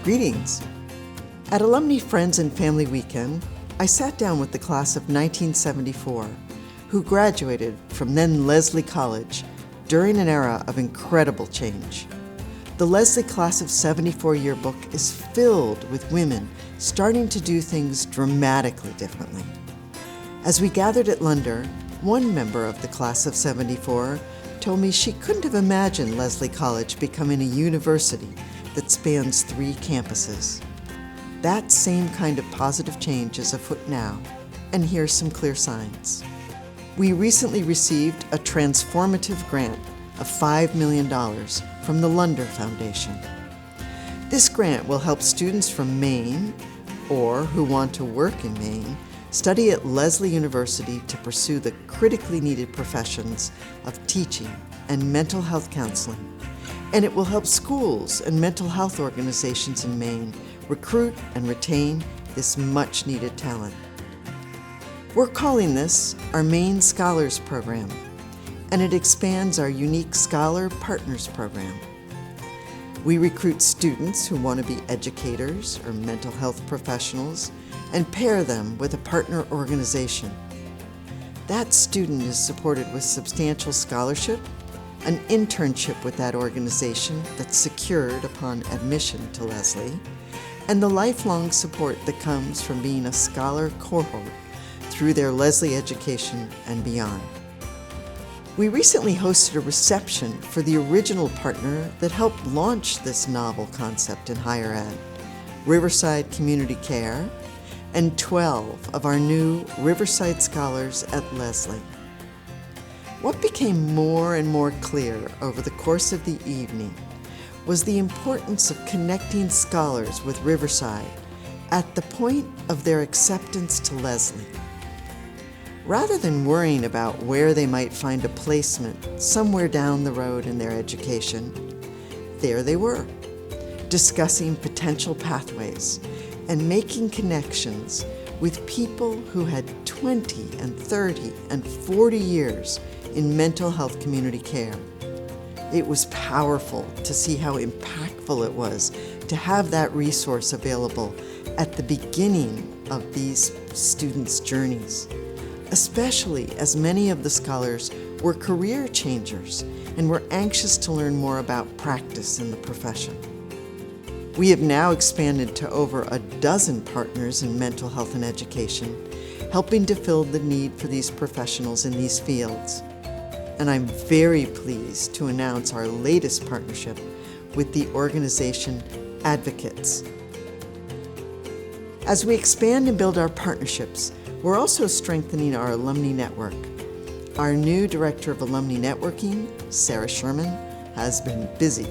Greetings. At Alumni Friends and Family Weekend, I sat down with the class of 1974, who graduated from then Lesley College during an era of incredible change. The Lesley Class of 74 yearbook is filled with women starting to do things dramatically differently. As we gathered at Lunder, one member of the Class of 74 told me she couldn't have imagined Lesley College becoming a university that spans 3 campuses. That same kind of positive change is afoot now, and here's some clear signs. We recently received a transformative grant of $5 million from the Lunder Foundation. This grant will help students from Maine, or who want to work in Maine, study at Lesley University to pursue the critically needed professions of teaching and mental health counseling. And it will help schools and mental health organizations in Maine recruit and retain this much-needed talent. We're calling this our Maine Scholars Program, and it expands our unique Scholar Partners Program. We recruit students who want to be educators or mental health professionals and pair them with a partner organization. That student is supported with substantial scholarship, an internship with that organization that's secured upon admission to Lesley, and the lifelong support that comes from being a scholar cohort through their Lesley education and beyond. We recently hosted a reception for the original partner that helped launch this novel concept in higher ed, Riverside Community Care, and 12 of our new Riverside Scholars at Lesley. What became more and more clear over the course of the evening was the importance of connecting scholars with Riverside at the point of their acceptance to Lesley. Rather than worrying about where they might find a placement somewhere down the road in their education, there they were, discussing potential pathways and making connections with people who had 20 and 30 and 40 years in mental health community care. It was powerful to see how impactful it was to have that resource available at the beginning of these students' journeys, especially as many of the scholars were career changers and were anxious to learn more about practice in the profession. We have now expanded to over a dozen partners in mental health and education, helping to fill the need for these professionals in these fields. And I'm very pleased to announce our latest partnership with the organization Advocates. As we expand and build our partnerships, we're also strengthening our alumni network. Our new Director of Alumni Networking, Sarah Sherman, has been busy.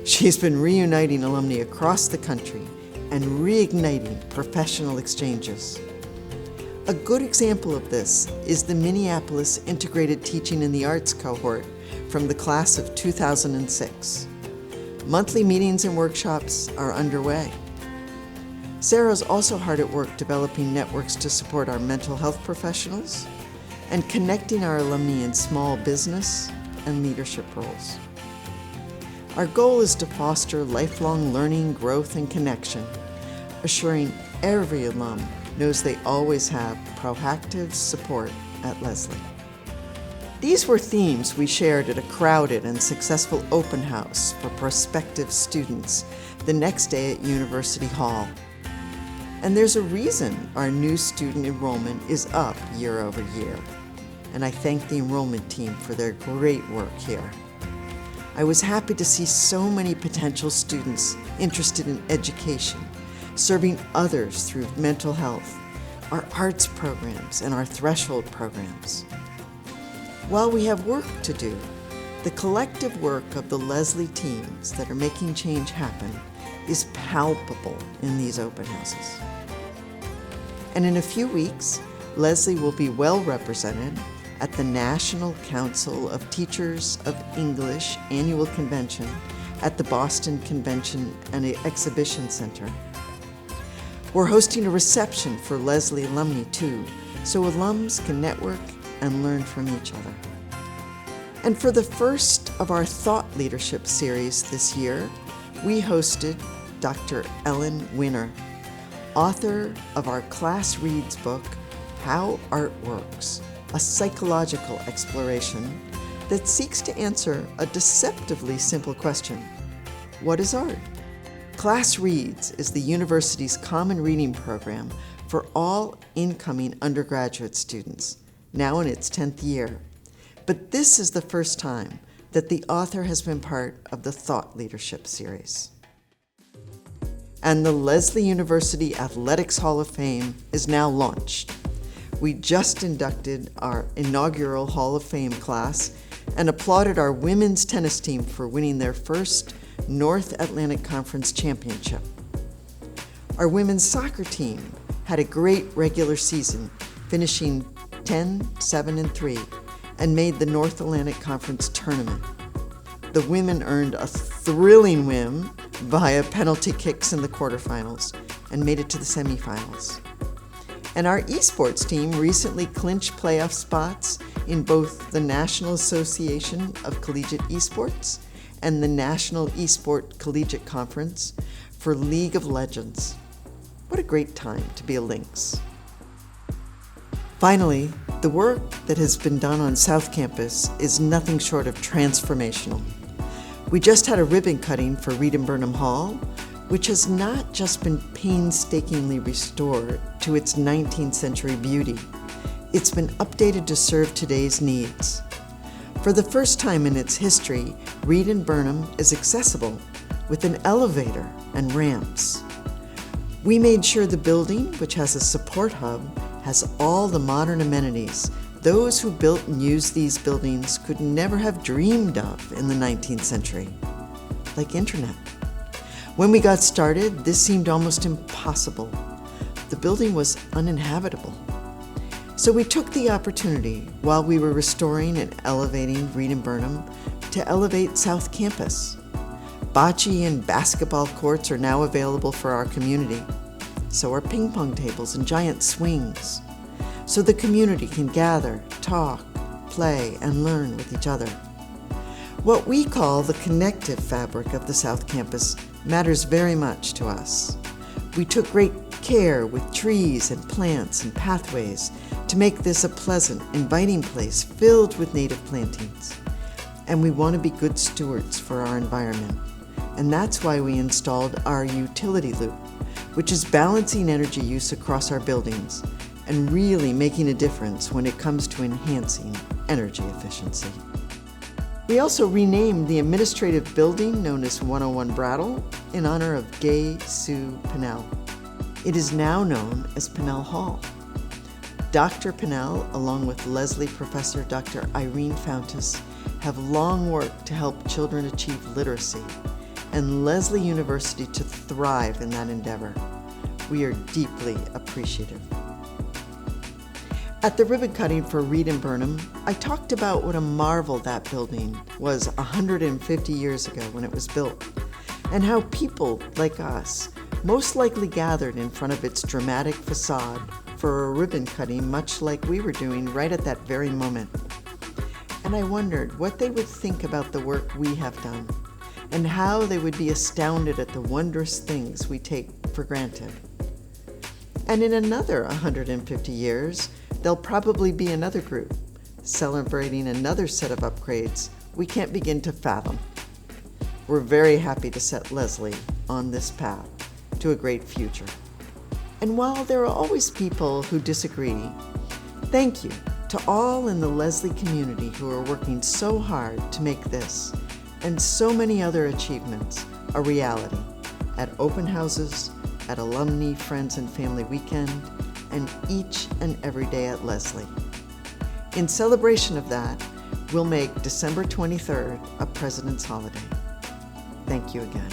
She's been reuniting alumni across the country and reigniting professional exchanges. A good example of this is the Minneapolis Integrated Teaching in the Arts cohort from the class of 2006. Monthly meetings and workshops are underway. Sarah's also hard at work developing networks to support our mental health professionals and connecting our alumni in small business and leadership roles. Our goal is to foster lifelong learning, growth, and connection, assuring every alum knows they always have proactive support at Lesley. These were themes we shared at a crowded and successful open house for prospective students the next day at University Hall. And there's a reason our new student enrollment is up year over year, and I thank the enrollment team for their great work here. I was happy to see so many potential students interested in education, serving others through mental health, our arts programs, and our threshold programs. While we have work to do, the collective work of the Lesley teams that are making change happen is palpable in these open houses. And in a few weeks, Lesley will be well represented at the National Council of Teachers of English annual convention at the Boston Convention and Exhibition Center. We're hosting a reception for Lesley alumni too, so alums can network and learn from each other. And for the first of our thought leadership series this year, we hosted Dr. Ellen Winner, author of our class reads book, How Art Works, a psychological exploration that seeks to answer a deceptively simple question: what is art? Class Reads is the university's common reading program for all incoming undergraduate students, now in its 10th year. But this is the first time that the author has been part of the Thought Leadership series. And the Lesley University Athletics Hall of Fame is now launched. We just inducted our inaugural Hall of Fame class and applauded our women's tennis team for winning their first North Atlantic Conference championship. Our women's soccer team had a great regular season, finishing 10-7-3, and made the North Atlantic Conference tournament. The women earned a thrilling win via penalty kicks in the quarterfinals and made it to the semifinals. And our esports team recently clinched playoff spots in both the National Association of Collegiate Esports and the National Esport Collegiate Conference for League of Legends. What a great time to be a Lynx. Finally, the work that has been done on South Campus is nothing short of transformational. We just had a ribbon cutting for Reed and Burnham Hall, which has not just been painstakingly restored to its 19th century beauty. It's been updated to serve today's needs. For the first time in its history, Reed and Burnham is accessible with an elevator and ramps. We made sure the building, which has a support hub, has all the modern amenities those who built and used these buildings could never have dreamed of in the 19th century, like internet. When we got started, this seemed almost impossible. The building was uninhabitable. So we took the opportunity, while we were restoring and elevating Reed and Burnham, to elevate South Campus. Bocce and basketball courts are now available for our community. So are ping pong tables and giant swings. So the community can gather, talk, play, and learn with each other. What we call the connective fabric of the South Campus matters very much to us. We took great care with trees and plants and pathways to make this a pleasant, inviting place filled with native plantings. And we want to be good stewards for our environment. And that's why we installed our utility loop, which is balancing energy use across our buildings and really making a difference when it comes to enhancing energy efficiency. We also renamed the administrative building known as 101 Brattle in honor of Gay Sue Pinnell. It is now known as Pinnell Hall. Dr. Pinnell, along with Lesley Professor Dr. Irene Fountas, have long worked to help children achieve literacy and Lesley University to thrive in that endeavor. We are deeply appreciative. At the ribbon cutting for Reed and Burnham, I talked about what a marvel that building was 150 years ago when it was built, and how people like us most likely gathered in front of its dramatic facade for a ribbon cutting much like we were doing right at that very moment. And I wondered what they would think about the work we have done, and how they would be astounded at the wondrous things we take for granted. And in another 150 years, there'll probably be another group celebrating another set of upgrades we can't begin to fathom. We're very happy to set Lesley on this path to a great future. And while there are always people who disagree, thank you to all in the Lesley community who are working so hard to make this and so many other achievements a reality at open houses, at Alumni, Friends, and Family Weekend, and each and every day at Lesley. In celebration of that, we'll make December 23rd a President's holiday. Thank you again.